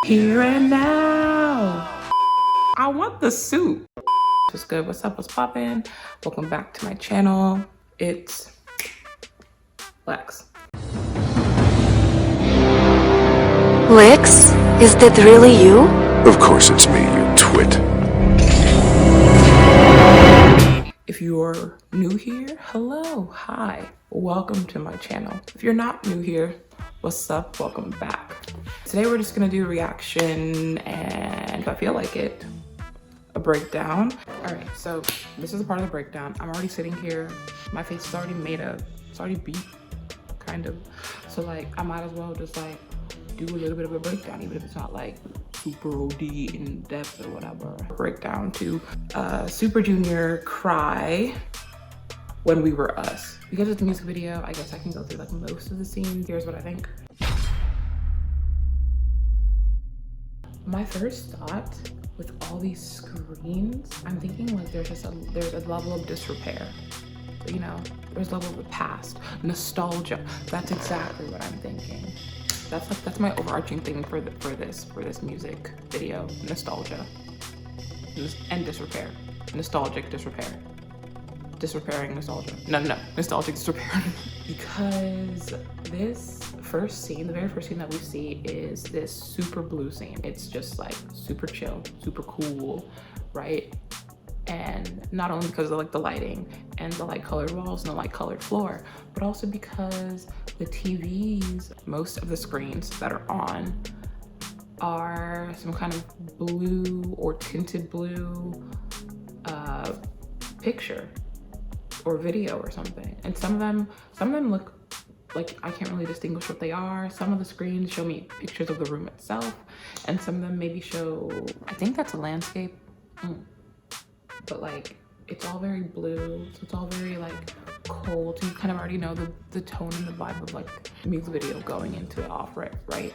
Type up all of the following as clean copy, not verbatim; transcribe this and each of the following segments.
Here and now. I want the soup. What's good? What's up? What's poppin'? Welcome back to my channel. It's Lex. Lex, is that really you? Of course it's me, you twit. If you're new here, hello, hi, welcome to my channel. If you're not new here, what's up? Welcome back. Today we're just gonna do a reaction and if I feel like it, a breakdown. All right, so this is a part of the breakdown. I'm already sitting here. My face is already made up. It's already beat, kind of. So like, I might as well just like do a little bit of a breakdown, even if it's not like super OD in depth or whatever. Breakdown to Super Junior-K.R.Y, When We Were Us. Because it's a music video, I guess I can go through like most of the scenes. Here's what I think. My first thought with all these screens, I'm thinking like there's a level of disrepair. You know, there's a level of the past, nostalgia. That's exactly what I'm thinking. That's my overarching thing for this music video. Nostalgia and disrepair. Nostalgic disrepair. Disrepairing nostalgia. No, nostalgic disrepair. Because this first scene, the very first scene that we see is this super blue scene. It's just like super chill, super cool, right? And not only because of like the lighting and the light colored walls and the light colored floor, but also because the TVs, most of the screens that are on are some kind of blue or tinted blue picture or video or something. And some of them look like I can't really distinguish what they are. Some of the screens show me pictures of the room itself, and some of them maybe show, I think that's a landscape. But like, it's all very blue, so it's all very like cold. So you kind of already know the tone and the vibe of like the music video going into it off, right?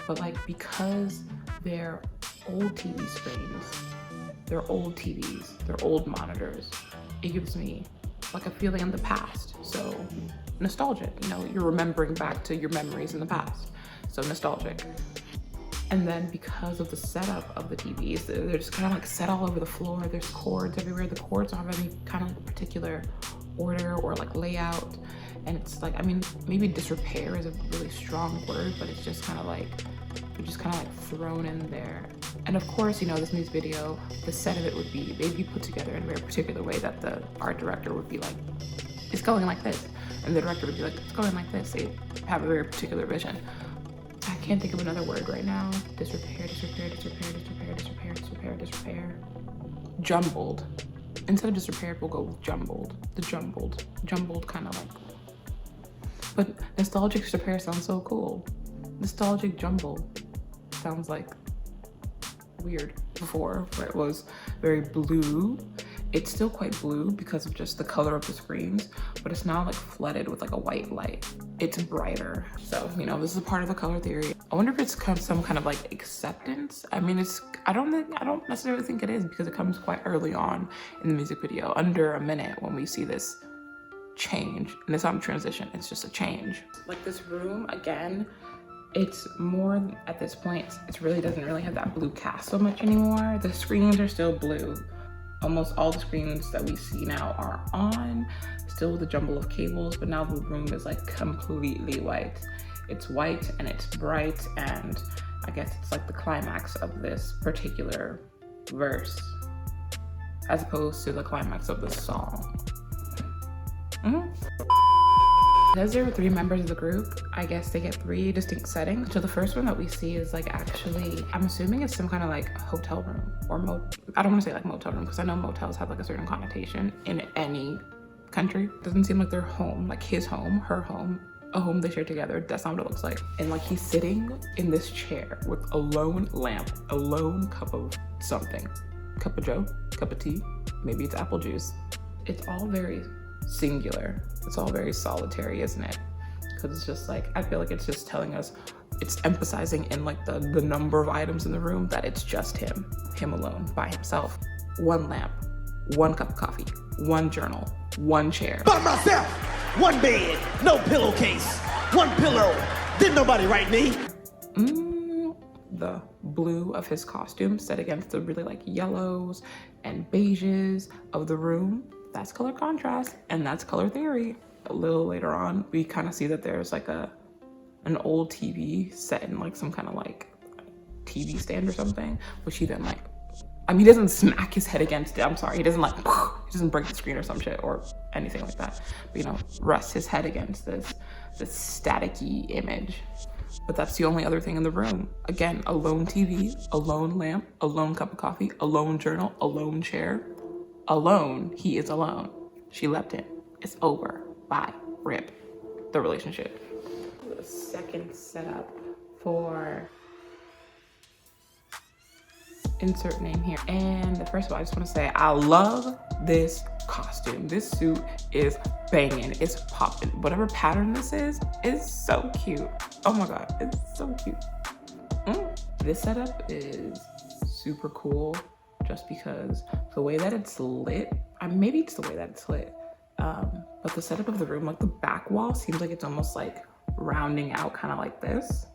But like, because they're old TV screens, they're old TVs, they're old monitors, it gives me like a feeling in the past. So nostalgic, you know, you're remembering back to your memories in the past. So nostalgic. And then because of the setup of the TVs, they're just kind of like set all over the floor. There's cords everywhere. The cords don't have any kind of particular order or like layout. And it's like, I mean, maybe disrepair is a really strong word, but it's just kind of like, you're just kind of like thrown in there. And of course, you know, this music video, the set of it would be, they'd be put together in a very particular way that the art director would be like, it's going like this. And the director would be like, it's going like this. They have a very particular vision. I can't think of another word right now. Disrepair. Jumbled. Instead of disrepaired, we'll go with jumbled. The jumbled kind of like. But nostalgic disrepair sounds so cool. Nostalgic jumble sounds like weird. Before, where it was very blue. It's still quite blue because of just the color of the screens, but it's now like flooded with like a white light. It's brighter. So, you know, this is a part of the color theory. I wonder if it's some kind of like acceptance. I mean, I don't necessarily think it is, because it comes quite early on in the music video, under a minute, when we see this change. And it's not a transition, it's just a change. Like this room, again, it's more, at this point, it really doesn't really have that blue cast so much anymore. The screens are still blue. Almost all the screens that we see now are on, still with a jumble of cables, but now the room is like completely white. It's white and it's bright, and I guess it's like the climax of this particular verse, as opposed to the climax of the song. Because there were 3 members of the group, I guess they get 3 distinct settings. So the first one that we see is like, actually, I'm assuming it's some kind of like hotel room or I don't want to say like motel room, because I know motels have like a certain connotation in any country. Doesn't seem like their home, like his home, her home, a home they share together. That's not what it looks like. And like, he's sitting in this chair with a lone lamp, a lone cup of something. Cup of joe, cup of tea, maybe it's apple juice. It's all very singular. It's all very solitary, isn't it? Because it's just like, I feel like it's just telling us, it's emphasizing in like the number of items in the room that it's just him alone, by himself. 1 lamp, 1 cup of coffee, 1 journal, 1 chair. By myself, 1 bed, no pillowcase, 1 pillow, didn't nobody write me. the blue of his costume set against the really like yellows and beiges of the room. That's color contrast, and that's color theory. A little later on, we kind of see that there's like an old TV set in like some kind of like TV stand or something, which he then like, I mean, he doesn't smack his head against it. I'm sorry. He doesn't like, he doesn't break the screen or some shit or anything like that. But, you know, rests his head against this staticky image. But that's the only other thing in the room. Again, a lone TV, a lone lamp, a lone cup of coffee, a lone journal, a lone chair. Alone, he is alone. She left him. It's over. Bye. Rip. The relationship. The second setup for insert name here. And first of all, I just want to say I love this costume. This suit is banging. It's popping. Whatever pattern this is so cute. Oh my god, it's so cute. This setup is super cool just because the way that it's lit, maybe it's the way that it's lit, but the setup of the room, like the back wall seems like it's almost like rounding out kind of like this.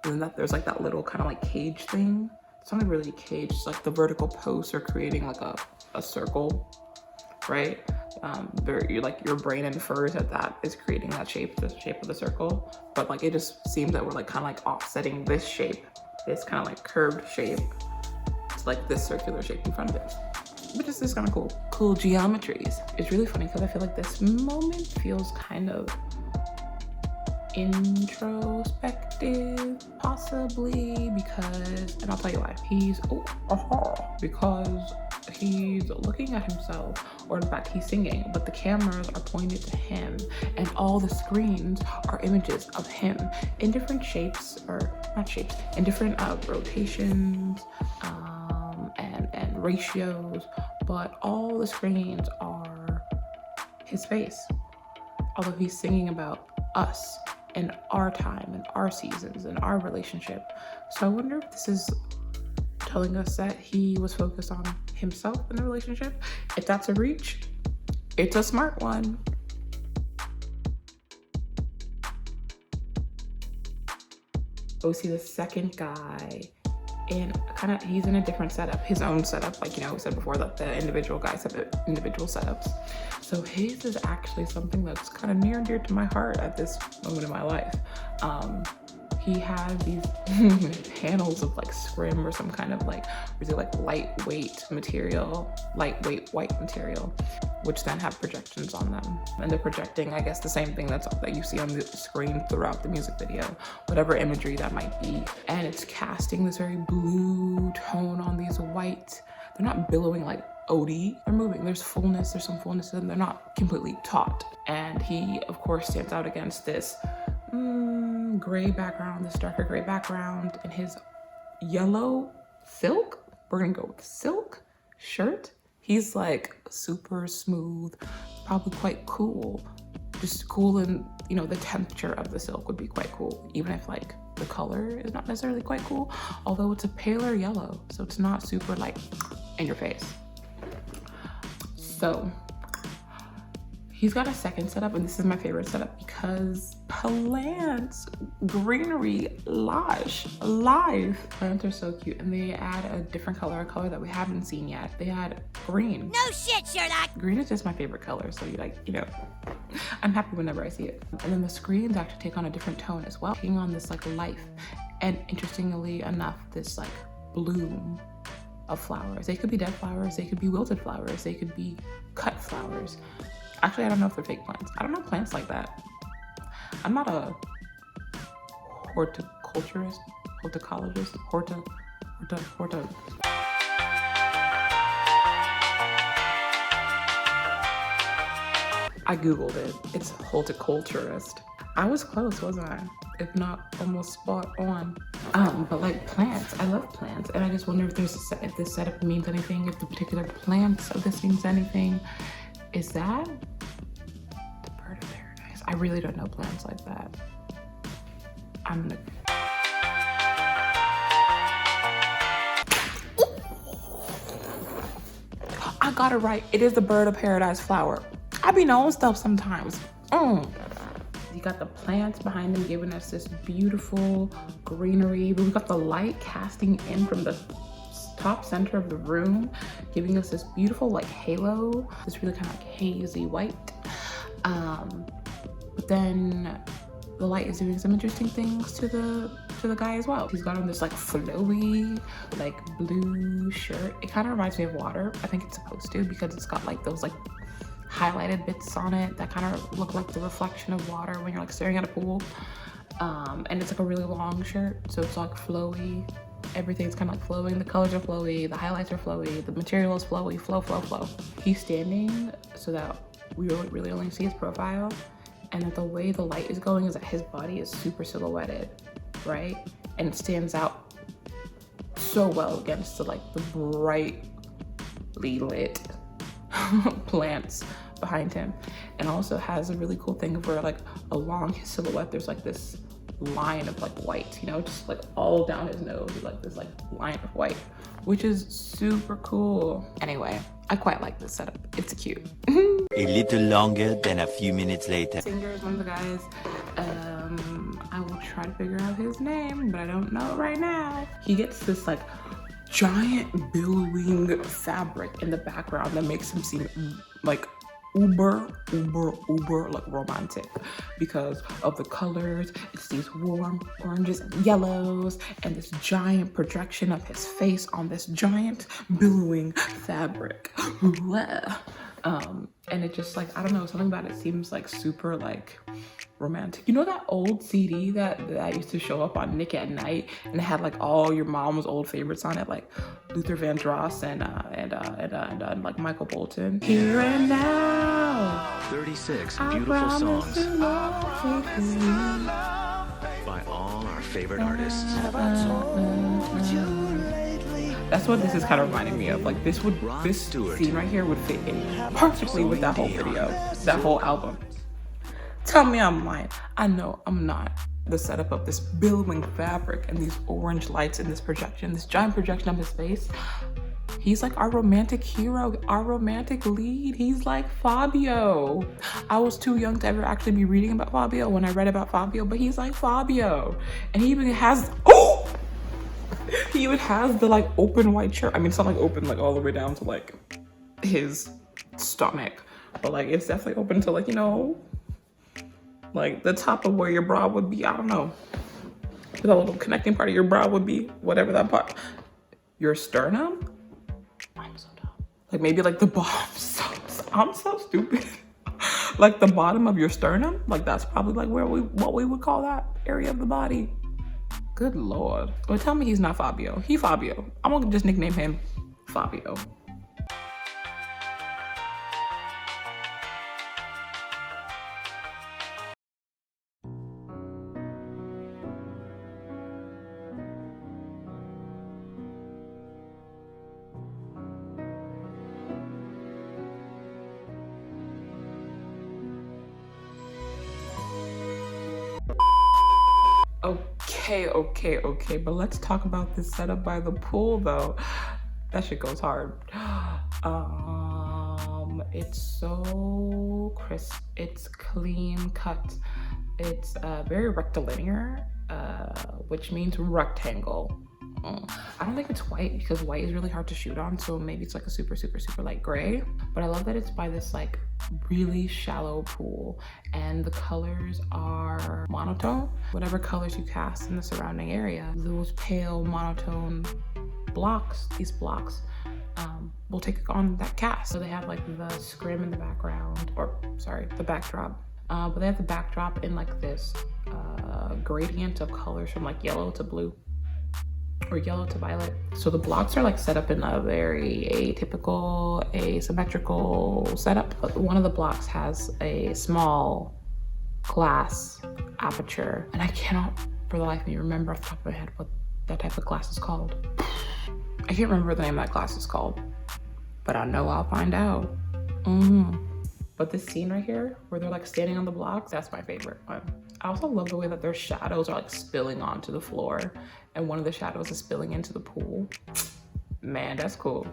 And that there's like that little kind of like cage thing. It's not really a cage, it's like the vertical posts are creating like a circle, right? Your brain infers that is creating that shape, the shape of the circle. But like it just seems that we're like kind of like offsetting this shape, this kind of like curved shape. It's like this circular shape in front of it, which is just kind of cool. Cool geometries. It's really funny because I feel like this moment feels kind of introspective, possibly, because, and I'll tell you why. Because he's looking at himself, or in fact he's singing, but the cameras are pointed to him and all the screens are images of him in different shapes, or not shapes, in different rotations and ratios, but all the screens are his face, although he's singing about us and our time and our seasons and our relationship. So I wonder if this is telling us that he was focused on himself in the relationship. If that's a reach, it's a smart one. We see the second guy and he's in a different setup, his own setup. Like, you know, we said before that the individual guys have individual setups. So his is actually something that's kind of near and dear to my heart at this moment in my life. He has these panels of like scrim or some kind of like really like lightweight material, lightweight white material, which then have projections on them. And they're projecting, I guess, the same thing that you see on the screen throughout the music video, whatever imagery that might be. And it's casting this very blue tone on these white, they're not billowing like OD, they're moving. There's fullness, there's some fullness to them. They're not completely taut. And he, of course, stands out against this gray background, this darker gray background, and his yellow silk, we're gonna go with silk shirt. He's like super smooth, probably quite cool. Just cool, and you know, the temperature of the silk would be quite cool, even if like the color is not necessarily quite cool, although it's a paler yellow, so it's not super like in your face. So he's got a second setup, and this is my favorite setup because plants, greenery, live. Plants are so cute, and they add a different color, a color that we haven't seen yet. They add green. No shit, Sherlock! Green is just my favorite color, so I'm happy whenever I see it. And then the screens actually take on a different tone as well, taking on this like life. And interestingly enough, this like bloom of flowers. They could be dead flowers, they could be wilted flowers, they could be cut flowers. Actually, I don't know if they're fake plants. I don't know plants like that. I'm not a horticulturist, horta. I Googled it. It's horticulturist. I was close, wasn't I? If not almost spot on. But like plants, I love plants. And I just wonder if this setup means anything, if the particular plants of this means anything. Is that the bird of paradise? I really don't know plants like that. I got it right. It is the bird of paradise flower. I be knowing stuff sometimes. You got the plants behind him giving us this beautiful greenery, but we got the light casting in from the top center of the room, giving us this beautiful like halo, this really kind of like hazy white. But then the light is doing some interesting things to the guy as well. He's got on this like flowy, like blue shirt. It kind of reminds me of water. I think it's supposed to, because it's got like those like highlighted bits on it that kind of look like the reflection of water when you're like staring at a pool. And it's like a really long shirt, so it's like flowy. Everything's kind of like flowing. The colors are flowy, the highlights are flowy, the material is flowy, flow, flow, flow. He's standing so that we really only see his profile, and that the way the light is going is that his body is super silhouetted, right? And it stands out so well against the like the brightly lit plants behind him. And also has a really cool thing where like along his silhouette there's like this line of like white, you know, just like all down his nose, like this like line of white, which is super cool. Anyway, I quite like this setup. It's cute. A little longer than a few minutes later. Singer is one of the guys. I will try to figure out his name, but I don't know it right now. He gets this like giant billowing fabric in the background that makes him seem like uber like romantic because of the colors. It's these warm oranges and yellows and this giant projection of his face on this giant billowing fabric. And it just like, I don't know, something about it seems like super like romantic. You know that old CD that used to show up on Nick at Night, and it had like all your mom's old favorites on it, like Luther Vandross and like Michael Bolton. Here and now, 36 beautiful songs by all our favorite artists. That's what this is kind of reminding me of. Like this scene right here would fit in perfectly with that whole video, that whole album. Tell me I'm lying. I know I'm not. The setup of this billowing fabric and these orange lights and this projection, this giant projection of his face. He's like our romantic hero, our romantic lead. He's like Fabio. I was too young to ever actually be reading about Fabio when I read about Fabio, but he's like Fabio. And he even has, he even has the like open white shirt. I mean, it's not like open like all the way down to like his stomach, but like it's definitely open to like, you know, like the top of where your bra would be. I don't know. The little connecting part of your bra would be, whatever that part. Your sternum? I'm so dumb. Like maybe like the bottom. I'm so stupid. Like the bottom of your sternum? Like that's probably like what we would call that area of the body. Good Lord. Well, tell me he's not Fabio. He Fabio. I'm gonna just nickname him Fabio. Okay, but let's talk about this setup by the pool though. That shit goes hard. It's so crisp, it's clean cut, it's very rectilinear, which means rectangle. I don't think it's white because white is really hard to shoot on, so maybe it's like a super light gray. But I love that it's by this like really shallow pool, and the colors are monotone. Whatever colors you cast in the surrounding area, those pale monotone blocks, these blocks, will take on that cast. So they have like the scrim in the background, or sorry, the backdrop. But they have the backdrop in like this gradient of colors from like yellow to blue, or yellow to violet. So the blocks are like set up in a very atypical, asymmetrical setup. But one of the blocks has a small glass aperture, and I cannot for the life of me remember off the top of my head what that type of glass is called. I can't remember what the name of that glass is called, but I know I'll find out. But this scene right here, where they're like standing on the blocks, that's my favorite one. I also love the way that their shadows are like spilling onto the floor, and one of the shadows is spilling into the pool. Man, that's cool.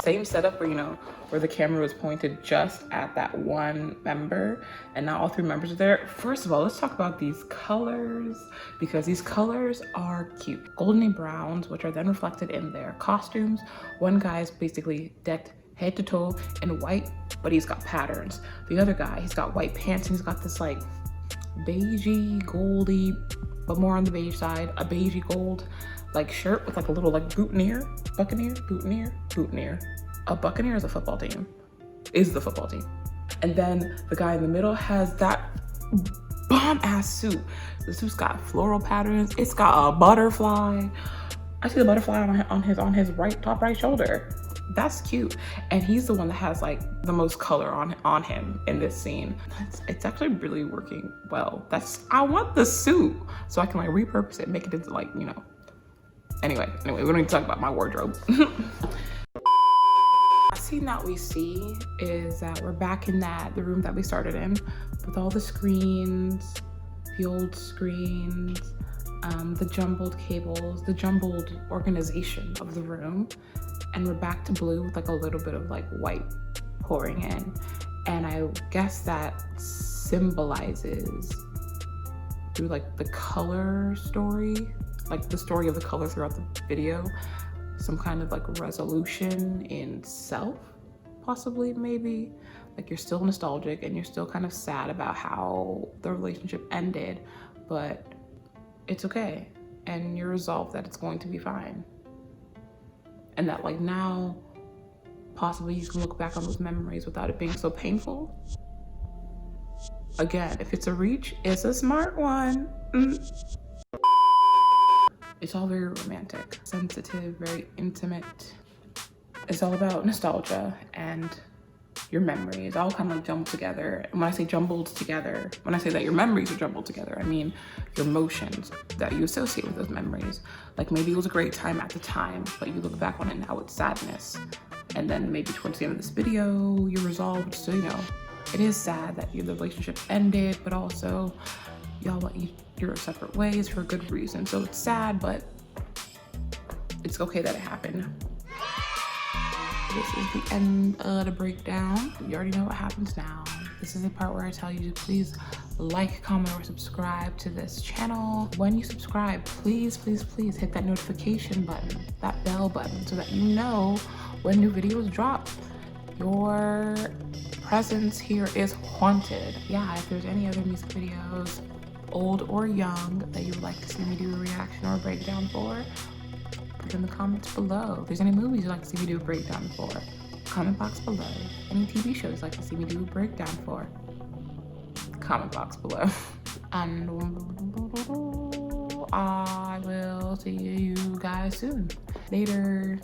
Same setup where, you know, where the camera was pointed just at that one member and now all three members are there. First of all, let's talk about these colors, because these colors are cute. Goldeny browns, which are then reflected in their costumes. One guy is basically decked head to toe in white, but he's got patterns. The other guy, he's got white pants and he's got this like beigey, goldy, but more on the beige side, a beigey gold like shirt with like a little like boutonniere. A buccaneer is a football team, is the football team. And then the guy in the middle has that bomb ass suit. The suit's got floral patterns. It's got a butterfly. I see the butterfly on his top right shoulder. That's cute. And he's the one that has like the most color on him in this scene. It's actually really working well. I want the suit so I can like repurpose it, make it into like, you know. Anyway, we don't need to talk about my wardrobe. The scene that we see is that we're back in the room that we started in with all the screens, the old screens, the jumbled cables, the jumbled organization of the room. And we're back to blue with like a little bit of like white pouring in. And I guess that symbolizes through like the color story, like the story of the color throughout the video, some kind of like resolution in self, possibly, maybe. Like you're still nostalgic and you're still kind of sad about how the relationship ended, but it's okay. And you're resolved that it's going to be fine. And that like now, possibly you can look back on those memories without it being so painful. Again, if it's a reach, it's a smart one. It's all very romantic, sensitive, very intimate. It's all about nostalgia and your memories, all kind of like jumbled together. And when I say jumbled together, when I say that your memories are jumbled together, I mean your emotions that you associate with those memories. Like maybe it was a great time at the time, but you look back on it now with sadness. And then maybe towards the end of this video, you're resolved. So, you know, it is sad that the relationship ended, but also y'all went your separate ways for a good reason. So it's sad, but it's okay that it happened. This is the end of the breakdown. You already know what happens now. This is the part where I tell you to please like, comment, or subscribe to this channel. When you subscribe, please, please, please hit that notification button, that bell button, so that you know when new videos drop. Your presence here is haunted. Yeah, if there's any other music videos, old or young, that you would like to see me do a reaction or a breakdown for, put in the comments below. If there's any movies you'd like to see me do a breakdown for, comment box below. Any TV shows you'd like to see me do a breakdown for, comment box below. And I will see you guys soon. Later.